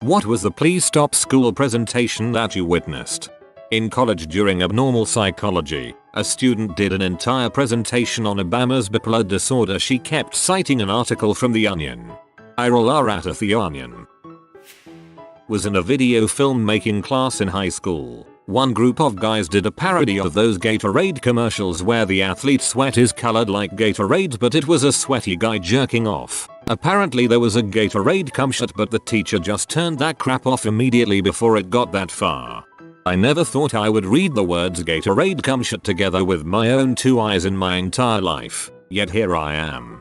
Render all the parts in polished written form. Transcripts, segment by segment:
What was the please stop school presentation that you witnessed? In college during abnormal psychology, a student did an entire presentation on Obama's bipolar disorder. She kept citing an article from The Onion. I roll R out of The Onion. Was in a video filmmaking class in high school. One group of guys did a parody of those Gatorade commercials where the athlete's sweat is colored like Gatorade, but it was a sweaty guy jerking off. Apparently there was a Gatorade cum shot, but the teacher just turned that crap off immediately before it got that far. I never thought I would read the words Gatorade cum shot together with my own two eyes in my entire life, yet here I am.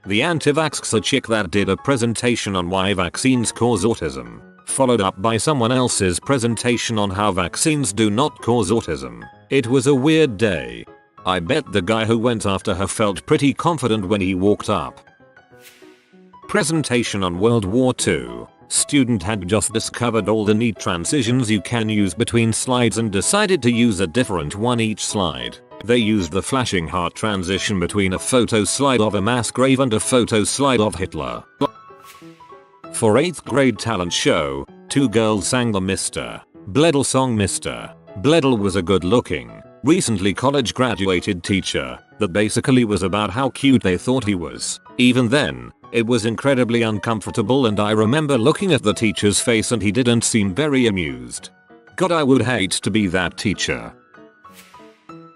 The anti-vaxxer chick that did a presentation on why vaccines cause autism, followed up by someone else's presentation on how vaccines do not cause autism. It was a weird day. I bet the guy who went after her felt pretty confident when he walked up. Presentation on World War II. Student had just discovered all the neat transitions you can use between slides and decided to use a different one each slide. They used the flashing heart transition between a photo slide of a mass grave and a photo slide of Hitler. For 8th grade talent show, two girls sang the Mr. Bledel song. Mr. Bledel was a good-looking, recently college graduated teacher that basically was about how cute they thought he was. Even then, it was incredibly uncomfortable, and I remember looking at the teacher's face and he didn't seem very amused. God, I would hate to be that teacher.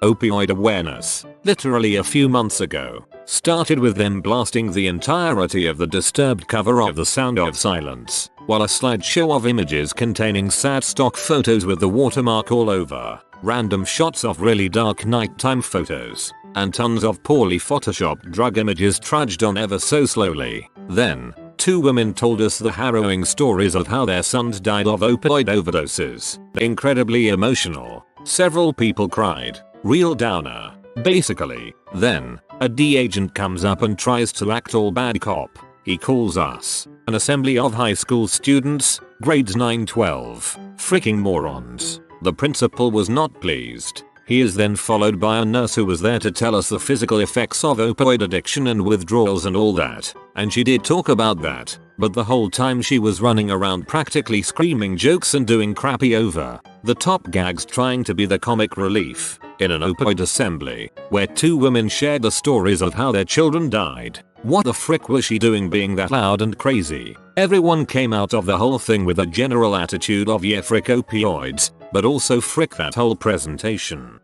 Opioid awareness, literally a few months ago, started with them blasting the entirety of the Disturbed cover of The Sound of Silence, while a slideshow of images containing sad stock photos with the watermark all over, random shots of really dark nighttime photos, and tons of poorly photoshopped drug images trudged on ever so slowly. Then, two women told us the harrowing stories of how their sons died of opioid overdoses. Incredibly emotional. Several people cried. Real downer. Basically, then, a D agent comes up and tries to act all bad cop. He calls us, an assembly of high school students, grades 9-12, freaking morons. The principal was not pleased. He is then followed by a nurse who was there to tell us the physical effects of opioid addiction and withdrawals and all that. And she did talk about that, but the whole time she was running around practically screaming jokes and doing crappy over the top gags, trying to be the comic relief in an opioid assembly where two women shared the stories of how their children died. What the frick was she doing being that loud and crazy? Everyone came out of the whole thing with a general attitude of yeah frick opioids, but also frick that whole presentation.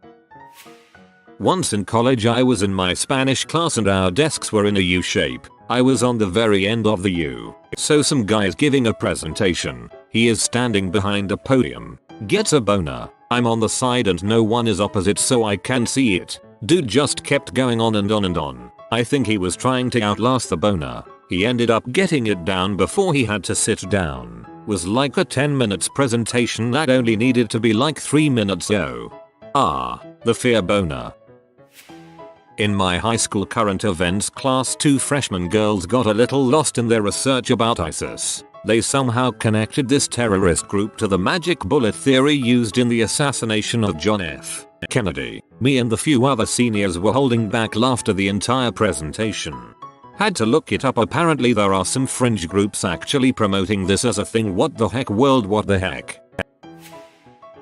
Once in college I was in my Spanish class and our desks were in a U shape. I was on the very end of the U. So some guy is giving a presentation. He is standing behind a podium. Gets a boner. I'm on the side and no one is opposite so I can see it. Dude just kept going on and on and on. I think he was trying to outlast the boner. He ended up getting it down before he had to sit down. Was like a 10 minutes presentation that only needed to be like 3 minutes. Yo. The fear boner. In my high school current events class, two freshman girls got a little lost in their research about ISIS. They somehow connected this terrorist group to the magic bullet theory used in the assassination of John F. Kennedy. Me and the few other seniors were holding back laughter the entire presentation. Had to look it up. Apparently there are some fringe groups actually promoting this as a thing. What the heck world, what the heck?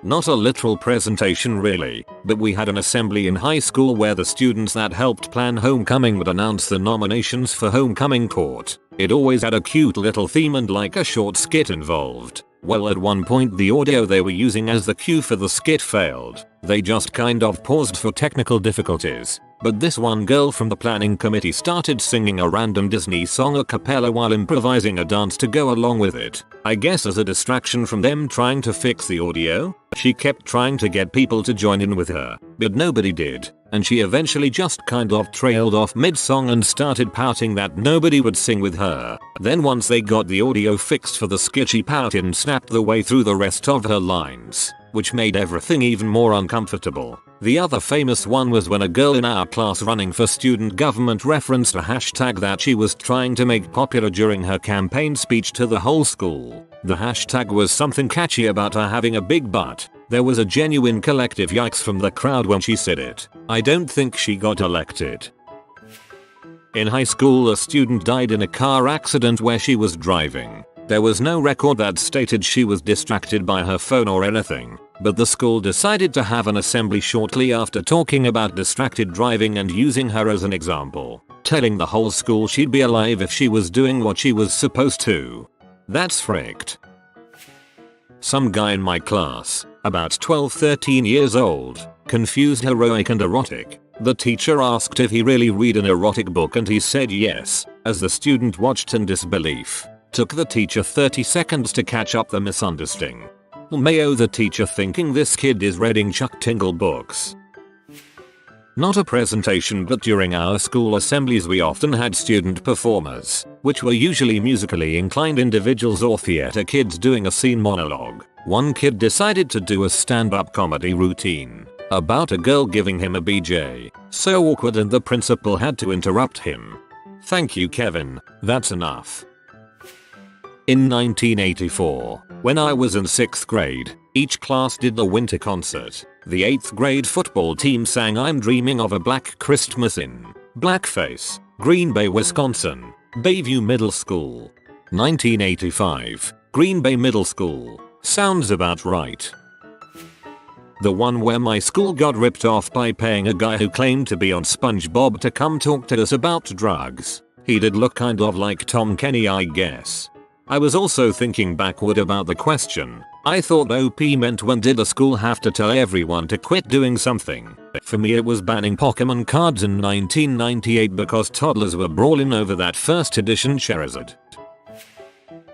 Not a literal presentation really, but we had an assembly in high school where the students that helped plan homecoming would announce the nominations for homecoming court. It always had a cute little theme and like a short skit involved. Well, at one point the audio they were using as the cue for the skit failed. They just kind of paused for technical difficulties. But this one girl from the planning committee started singing a random Disney song a cappella while improvising a dance to go along with it. I guess as a distraction from them trying to fix the audio. She kept trying to get people to join in with her, but nobody did, and she eventually just kind of trailed off mid-song and started pouting that nobody would sing with her. Then once they got the audio fixed for the skit, she pouted and snapped the way through the rest of her lines, which made everything even more uncomfortable. The other famous one was when a girl in our class running for student government referenced a hashtag that she was trying to make popular during her campaign speech to the whole school. The hashtag was something catchy about her having a big butt. There was a genuine collective yikes from the crowd when she said it. I don't think she got elected. In high school, a student died in a car accident where she was driving. There was no record that stated she was distracted by her phone or anything, but the school decided to have an assembly shortly after talking about distracted driving and using her as an example, telling the whole school she'd be alive if she was doing what she was supposed to. That's fricked. Some guy in my class, about 12-13 years old, confused heroic and erotic. The teacher asked if he really read an erotic book and he said yes, as the student watched in disbelief. Took the teacher 30 seconds to catch up the misunderstanding. Mayo the teacher thinking this kid is reading Chuck Tingle books. Not a presentation, but during our school assemblies we often had student performers, which were usually musically inclined individuals or theater kids doing a scene monologue. One kid decided to do a stand-up comedy routine about a girl giving him a BJ. So awkward, and the principal had to interrupt him. Thank you, Kevin, that's enough. In 1984, when I was in 6th grade, each class did the winter concert. The 8th grade football team sang I'm Dreaming of a Black Christmas in blackface, Green Bay, Wisconsin, Bayview Middle School. 1985, Green Bay Middle School. Sounds about right. The one where my school got ripped off by paying a guy who claimed to be on SpongeBob to come talk to us about drugs. He did look kind of like Tom Kenny, I guess. I was also thinking backward about the question. I thought OP meant when did the school have to tell everyone to quit doing something. For me it was banning Pokemon cards in 1998 because toddlers were brawling over that first edition Charizard.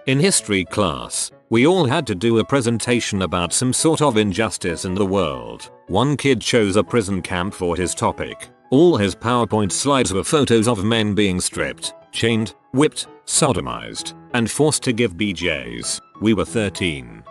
In history class, we all had to do a presentation about some sort of injustice in the world. One kid chose a prison camp for his topic. All his PowerPoint slides were photos of men being stripped, chained, whipped, sodomized, and forced to give BJs. We were 13.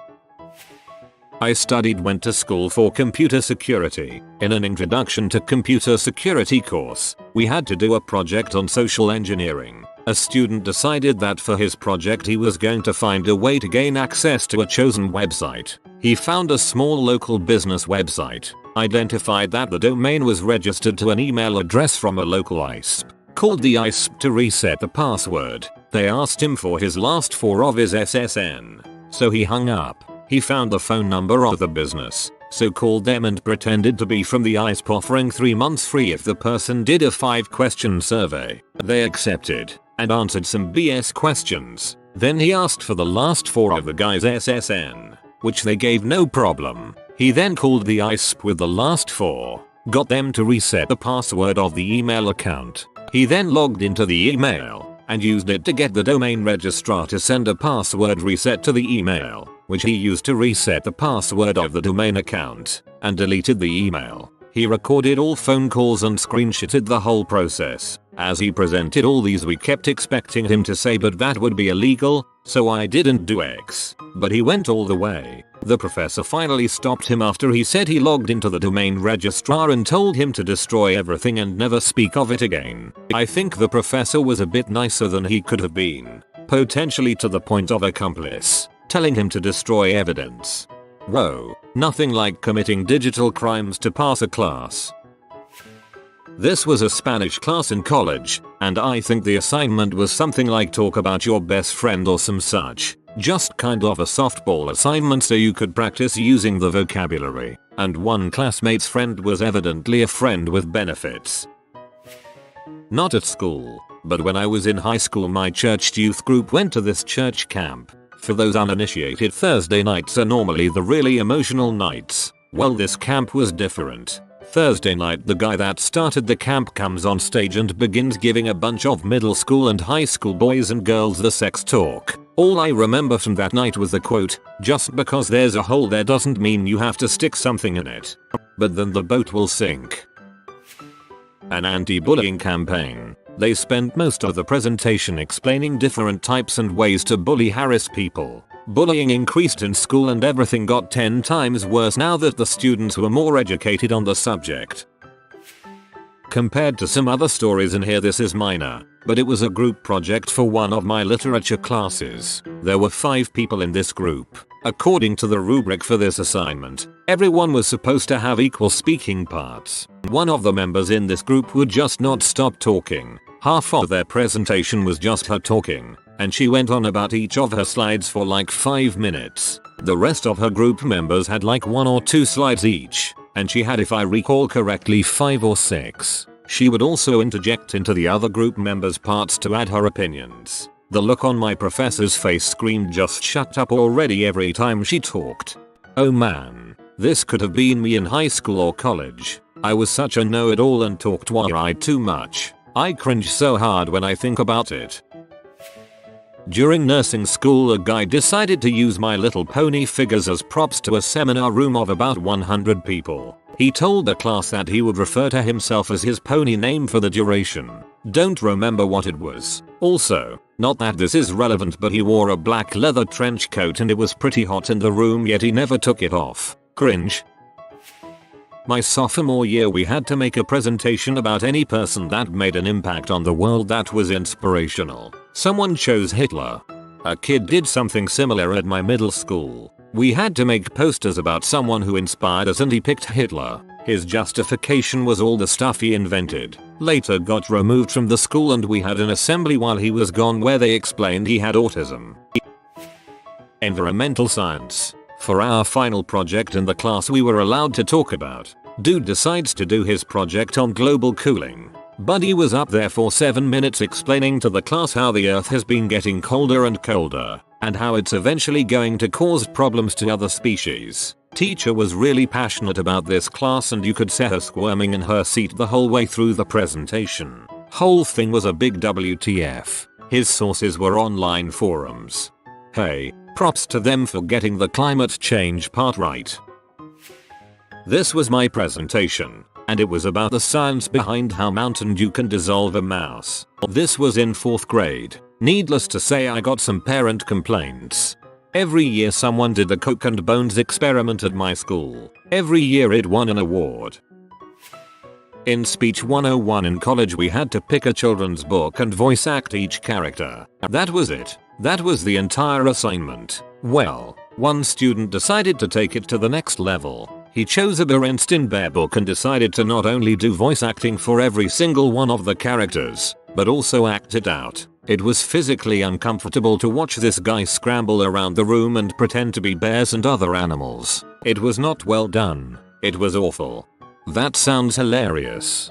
I went to school for computer security. In an introduction to computer security course, we had to do a project on social engineering. A student decided that for his project he was going to find a way to gain access to a chosen website. He found a small local business website, identified that the domain was registered to an email address from a local ISP, called the ISP to reset the password. They asked him for his last 4 of his SSN. So he hung up. He found the phone number of the business, so called them and pretended to be from the ISP, offering 3 months free if the person did a 5-question survey. They accepted and answered some BS questions. Then he asked for the last 4 of the guy's SSN, which they gave no problem. He then called the ISP with the last 4, got them to reset the password of the email account. He then logged into the email and used it to get the domain registrar to send a password reset to the email, which he used to reset the password of the domain account, and deleted the email. He recorded all phone calls and screenshotted the whole process. As he presented all these, we kept expecting him to say but that would be illegal, so I didn't do X. But he went all the way. The professor finally stopped him after he said he logged into the domain registrar and told him to destroy everything and never speak of it again. I think the professor was a bit nicer than he could have been, potentially to the point of accomplice, telling him to destroy evidence. Whoa, nothing like committing digital crimes to pass a class. This was a Spanish class in college, and I think the assignment was something like talk about your best friend or some such. Just kind of a softball assignment so you could practice using the vocabulary, and one classmate's friend was evidently a friend with benefits. Not at school, but when I was in high school my church youth group went to this church camp. For those uninitiated, Thursday nights are normally the really emotional nights. Well, this camp was different. Thursday night the guy that started the camp comes on stage and begins giving a bunch of middle school and high school boys and girls the sex talk. All I remember from that night was the quote, "Just because there's a hole there doesn't mean you have to stick something in it. But then the boat will sink." An anti-bullying campaign. They spent most of the presentation explaining different types and ways to bully harass people. Bullying increased in school and everything got 10 times worse now that the students were more educated on the subject. Compared to some other stories in here, this is minor, but it was a group project for one of my literature classes. There were 5 people in this group. According to the rubric for this assignment, everyone was supposed to have equal speaking parts. One of the members in this group would just not stop talking. Half of their presentation was just her talking, and she went on about each of her slides for like 5 minutes. The rest of her group members had like 1 or 2 slides each, and she had, if I recall correctly, 5 or 6. She would also interject into the other group members' parts to add her opinions. The look on my professor's face screamed just shut up already every time she talked. Oh man, this could have been me in high school or college. I was such a know-it-all and talked why too much. I cringe so hard when I think about it. During nursing school, a guy decided to use My Little Pony figures as props to a seminar room of about 100 people. He told the class that he would refer to himself as his pony name for the duration. Don't remember what it was. Also, not that this is relevant, but he wore a black leather trench coat and it was pretty hot in the room, yet he never took it off. Cringe. My sophomore year, we had to make a presentation about any person that made an impact on the world that was inspirational. Someone chose Hitler. A kid did something similar at my middle school. We had to make posters about someone who inspired us and he picked Hitler. His justification was all the stuff he invented later got removed from the school, and we had an assembly while he was gone where they explained he had autism. Environmental science. For our final project in the class, we were allowed to talk about. Dude decides to do his project on global cooling. Buddy was up there for 7 minutes explaining to the class how the earth has been getting colder and colder, and how it's eventually going to cause problems to other species. Teacher was really passionate about this class, and you could see her squirming in her seat the whole way through the presentation. Whole thing was a big WTF. His sources were online forums. Hey, props to them for getting the climate change part right. This was my presentation, and it was about the science behind how Mountain Dew can dissolve a mouse. This was in 4th grade. Needless to say, I got some parent complaints. Every year someone did the Coke and Bones experiment at my school. Every year it won an award. In Speech 101 in college, we had to pick a children's book and voice act each character. That was it. That was the entire assignment. Well, one student decided to take it to the next level. He chose a Berenstain Bear book and decided to not only do voice acting for every single one of the characters, but also act it out. It was physically uncomfortable to watch this guy scramble around the room and pretend to be bears and other animals. It was not well done. It was awful. That sounds hilarious.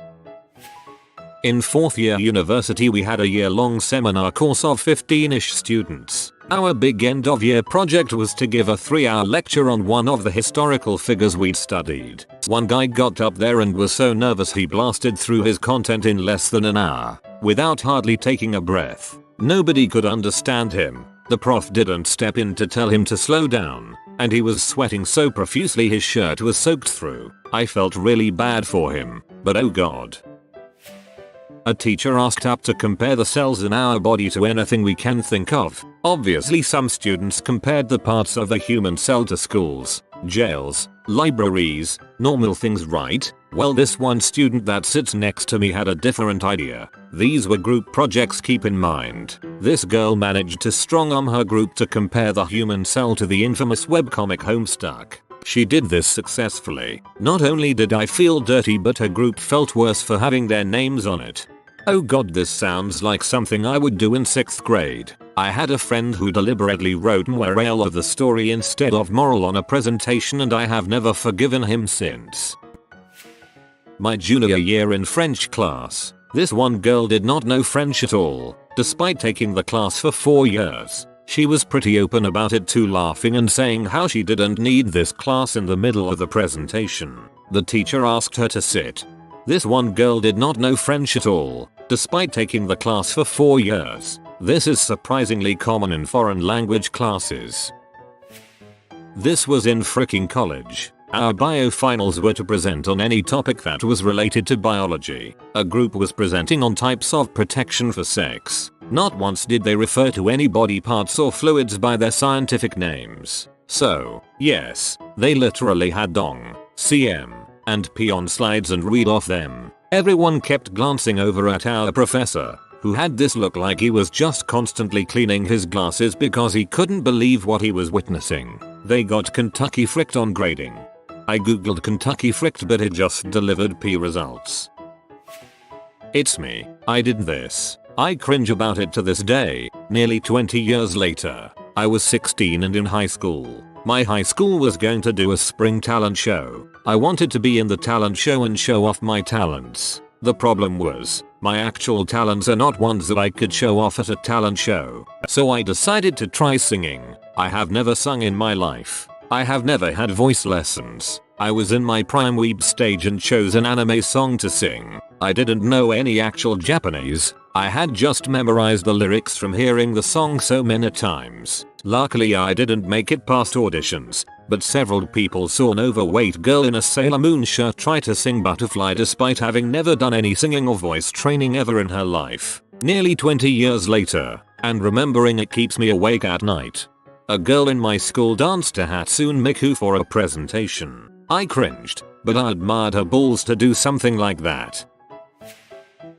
In 4th year university, we had a year-long seminar course of 15-ish students. Our big end-of-year project was to give a 3-hour lecture on one of the historical figures we'd studied. One guy got up there and was so nervous he blasted through his content in less than an hour, without hardly taking a breath. Nobody could understand him. The prof didn't step in to tell him to slow down, and he was sweating so profusely his shirt was soaked through. I felt really bad for him, but oh god. A teacher asked us to compare the cells in our body to anything we can think of. Obviously, some students compared the parts of the human cell to schools, jails, libraries, normal things, right? Well, this one student that sits next to me had a different idea. These were group projects, keep in mind. This girl managed to strong-arm her group to compare the human cell to the infamous webcomic Homestuck. She did this successfully. Not only did I feel dirty, but her group felt worse for having their names on it. Oh god, this sounds like something I would do in 6th grade. I had a friend who deliberately wrote moral of the story instead of moral on a presentation, and I have never forgiven him since. My junior year in French class, this one girl did not know French at all, despite taking the class for 4 years. She was pretty open about it too, laughing and saying how she didn't need this class in the middle of the presentation. The teacher asked her to sit. This one girl did not know French at all, despite taking the class for 4 years. This is surprisingly common in foreign language classes. This was in fricking college. Our bio finals were to present on any topic that was related to biology. A group was presenting on types of protection for sex. Not once did they refer to any body parts or fluids by their scientific names. So, yes, they literally had dong, cm, and pee on slides and read off them. Everyone kept glancing over at our professor, who had this look like he was just constantly cleaning his glasses because he couldn't believe what he was witnessing. They got Kentucky fricked on grading. I googled Kentucky fricked, but it just delivered P results. It's me. I did this. I cringe about it to this day, nearly 20 years later. I was 16 and in high school. My high school was going to do a spring talent show. I wanted to be in the talent show and show off my talents. The problem was, my actual talents are not ones that I could show off at a talent show. So I decided to try singing. I have never sung in my life. I have never had voice lessons. I was in my prime weeb stage and chose an anime song to sing. I didn't know any actual Japanese. I had just memorized the lyrics from hearing the song so many times. Luckily I didn't make it past auditions, but several people saw an overweight girl in a Sailor Moon shirt try to sing Butterfly despite having never done any singing or voice training ever in her life. Nearly 20 years later, and remembering it keeps me awake at night. A girl in my school danced to Hatsune Miku for a presentation. I cringed, but I admired her balls to do something like that.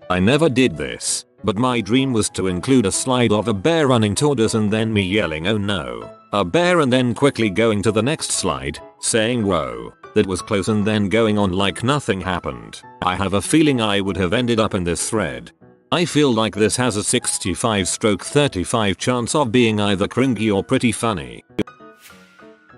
I never did this, but my dream was to include a slide of a bear running toward us and then me yelling "oh no," a bear, and then quickly going to the next slide, saying "whoa, that was close," and then going on like nothing happened. I have a feeling I would have ended up in this thread. I feel like this has a 65/35 chance of being either cringy or pretty funny.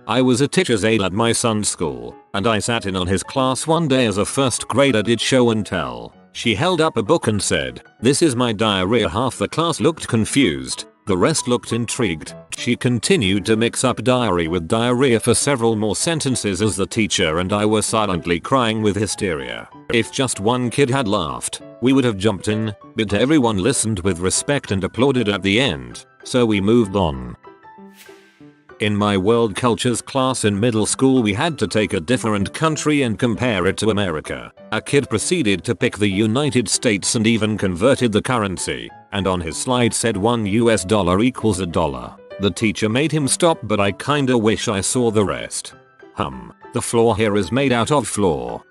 I was a teacher's aide at my son's school, and I sat in on his class one day as a first grader did show and tell. She held up a book and said, "This is my diarrhea." Half the class looked confused, the rest looked intrigued. She continued to mix up diary with diarrhea for several more sentences as the teacher and I were silently crying with hysteria. If just one kid had laughed, we would have jumped in, but everyone listened with respect and applauded at the end, so we moved on. In my world cultures class in middle school we had to take a different country and compare it to America. A kid proceeded to pick the United States and even converted the currency, and on his slide said $1 equals $1. The teacher made him stop, but I kinda wish I saw the rest. The floor here is made out of floor.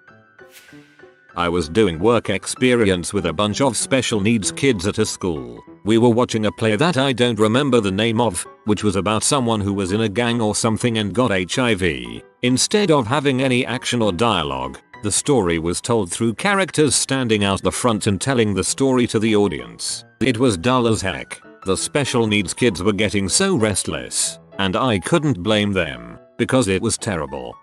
I was doing work experience with a bunch of special needs kids at a school. We were watching a play that I don't remember the name of, which was about someone who was in a gang or something and got HIV. Instead of having any action or dialogue, the story was told through characters standing out the front and telling the story to the audience. It was dull as heck. The special needs kids were getting so restless, and I couldn't blame them, because it was terrible.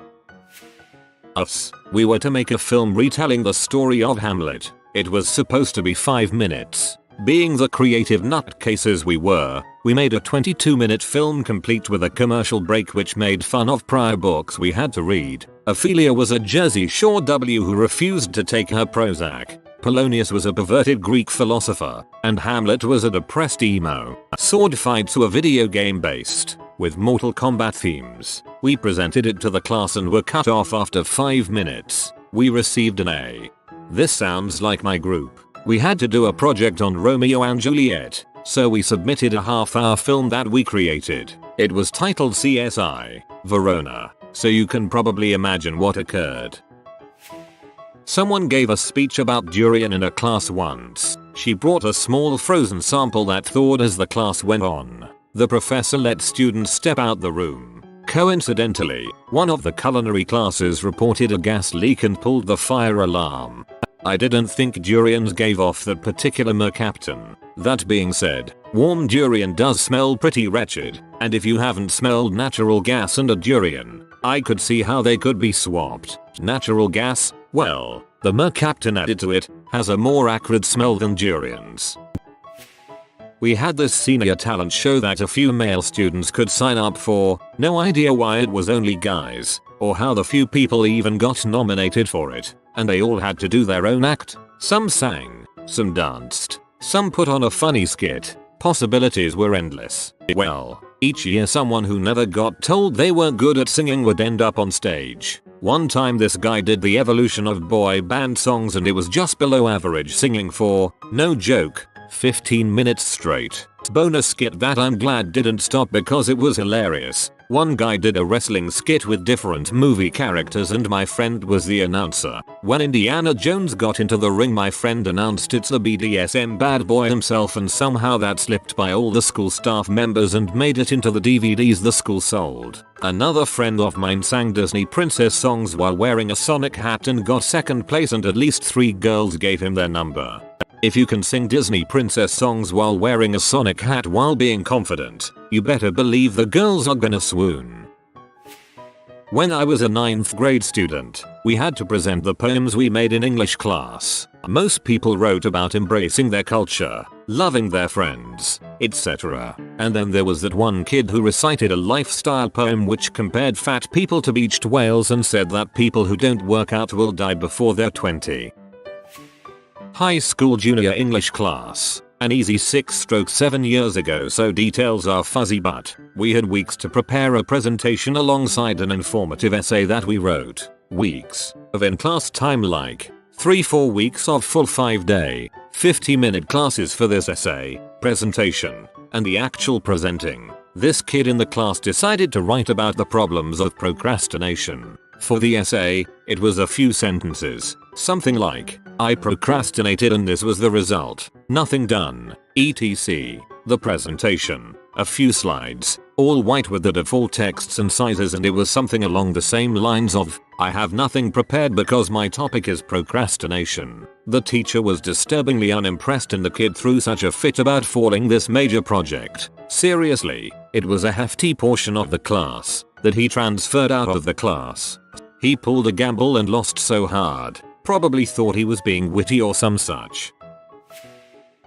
We were to make a film retelling the story of Hamlet. It was supposed to be 5 minutes. Being the creative nutcases we were, we made a 22-minute film complete with a commercial break which made fun of prior books we had to read. Ophelia was a Jersey Shore W who refused to take her Prozac. Polonius was a perverted Greek philosopher, and Hamlet was a depressed emo. Sword fights were video game based, with Mortal Kombat themes. We presented it to the class and were cut off after 5 minutes. We received an A. This sounds like my group. We had to do a project on Romeo and Juliet, so we submitted a half-hour film that we created. It was titled CSI Verona, so you can probably imagine what occurred. Someone gave a speech about durian in a class once. She brought a small frozen sample that thawed as the class went on. The professor let students step out the room. Coincidentally, one of the culinary classes reported a gas leak and pulled the fire alarm. I didn't think durians gave off that particular mercaptan. That being said, warm durian does smell pretty wretched, and if you haven't smelled natural gas and a durian, I could see how they could be swapped. Natural gas, well, the mercaptan added to it, has a more acrid smell than durians. We had this senior talent show that a few male students could sign up for, no idea why it was only guys, or how the few people even got nominated for it, and they all had to do their own act. Some sang, some danced, some put on a funny skit. Possibilities were endless. Well, each year someone who never got told they weren't good at singing would end up on stage. One time this guy did the evolution of boy band songs and it was just below average singing for, no joke, 15 minutes straight. Bonus skit that I'm glad didn't stop because it was hilarious. One guy did a wrestling skit with different movie characters and my friend was the announcer. When Indiana Jones got into the ring, my friend announced it's the BDSM bad boy himself, and somehow that slipped by all the school staff members and made it into the DVDs the school sold. Another friend of mine sang Disney princess songs while wearing a Sonic hat and got second place, and at least 3 girls gave him their number. If you can sing Disney princess songs while wearing a Sonic hat while being confident, you better believe the girls are gonna swoon. When I was a 9th grade student, we had to present the poems we made in English class. Most people wrote about embracing their culture, loving their friends, etc. And then there was that one kid who recited a lifestyle poem which compared fat people to beached whales and said that people who don't work out will die before they're 20. High school junior English class. An easy 6/7 years ago, so details are fuzzy, but we had weeks to prepare a presentation alongside an informative essay that we wrote. Weeks of in-class time, like 3-4 weeks of full 5-day, 50-minute classes for this essay, presentation, and the actual presenting. This kid in the class decided to write about the problems of procrastination. For the essay, it was a few sentences, something like, "I procrastinated and this was the result. Nothing done, etc." The presentation, a few slides, all white with the default texts and sizes, and it was something along the same lines of, "I have nothing prepared because my topic is procrastination." The teacher was disturbingly unimpressed and the kid threw such a fit about falling this major project. Seriously, it was a hefty portion of the class that he transferred out of the class. He pulled a gamble and lost so hard, probably thought he was being witty or some such.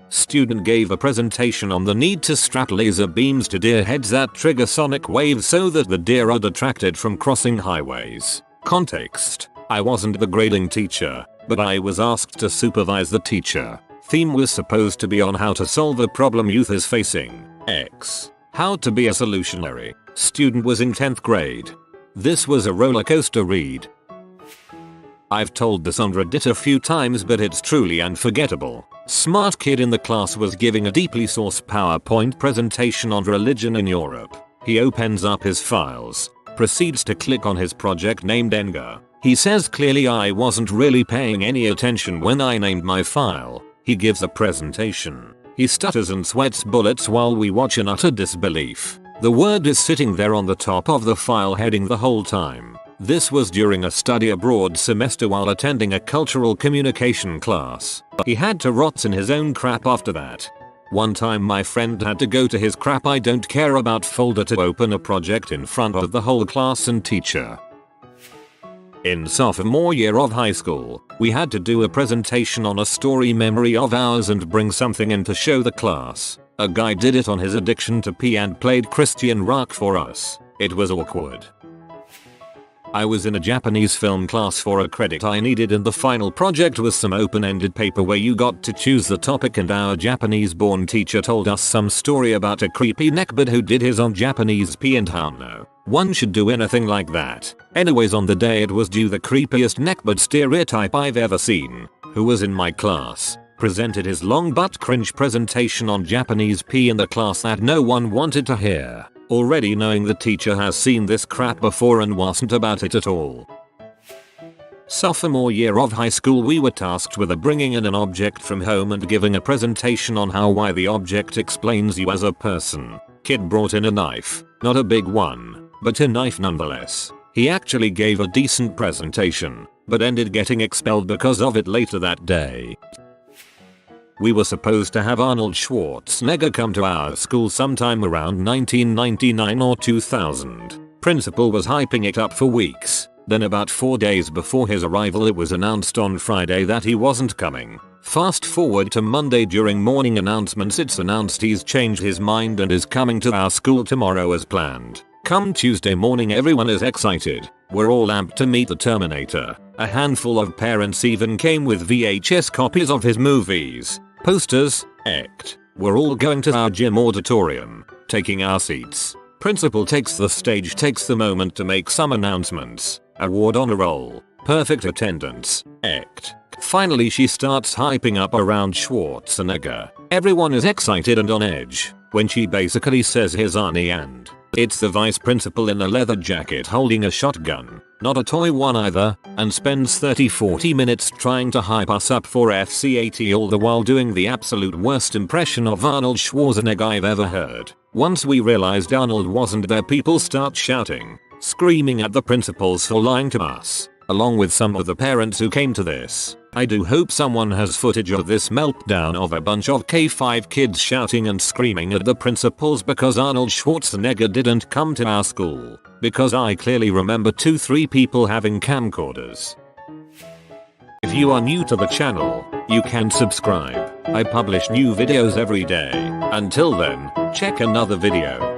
Student gave a presentation on the need to strap laser beams to deer heads that trigger sonic waves so that the deer are detracted from crossing highways. Context: I wasn't the grading teacher, but I was asked to supervise the teacher. Theme was supposed to be on how to solve a problem youth is facing. X. How to be a solutionary. Student was in 10th grade. This was a roller coaster read. I've told this on Reddit a few times, but it's truly unforgettable. Smart kid in the class was giving a deeply sourced PowerPoint presentation on religion in Europe. He opens up his files, proceeds to click on his project named Enger. He says clearly I wasn't really paying any attention when I named my file. He gives a presentation. He stutters and sweats bullets while we watch in utter disbelief. The word is sitting there on the top of the file heading the whole time. This was during a study abroad semester while attending a cultural communication class. He had to rot in his own crap after that. One time my friend had to go to his crap I don't care about folder to open a project in front of the whole class and teacher. In sophomore year of high school, we had to do a presentation on a story memory of ours and bring something in to show the class. A guy did it on his addiction to pee and played Christian rock for us. It was awkward. I was in a Japanese film class for a credit I needed, and the final project was some open-ended paper where you got to choose the topic, and our Japanese-born teacher told us some story about a creepy neckbeard who did his on Japanese pee and how no one should do anything like that. Anyways, on the day it was due, the creepiest neckbeard stereotype I've ever seen, who was in my class, presented his long but cringe presentation on Japanese pee in the class that no one wanted to hear. Already knowing the teacher has seen this crap before and wasn't about it at all. Sophomore year of high school, we were tasked with bringing in an object from home and giving a presentation on why the object explains you as a person. Kid brought in a knife, not a big one, but a knife nonetheless. He actually gave a decent presentation, but ended getting expelled because of it later that day. We were supposed to have Arnold Schwarzenegger come to our school sometime around 1999 or 2000. Principal was hyping it up for weeks. Then about 4 days before his arrival, it was announced on Friday that he wasn't coming. Fast forward to Monday, during morning announcements it's announced he's changed his mind and is coming to our school tomorrow as planned. Come Tuesday morning, everyone is excited. We're all amped to meet the Terminator. A handful of parents even came with VHS copies of his movies. Posters, act. We're all going to our gym auditorium, taking our seats. Principal takes the stage, takes the moment to make some announcements. Award honor roll. Perfect attendance. Act. Finally she starts hyping up around Schwarzenegger. Everyone is excited and on edge when she basically says here's Arnie, and it's the vice principal in a leather jacket holding a shotgun. Not a toy one either, and spends 30-40 minutes trying to hype us up for FCAT, all the while doing the absolute worst impression of Arnold Schwarzenegger I've ever heard. Once we realized Arnold wasn't there, people start shouting, screaming at the principals for lying to us, along with some of the parents who came to this. I do hope someone has footage of this meltdown of a bunch of K5 kids shouting and screaming at the principals because Arnold Schwarzenegger didn't come to our school, because I clearly remember 2-3 people having camcorders. If you are new to the channel, you can subscribe. I publish new videos every day. Until then, check another video.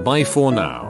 Bye for now.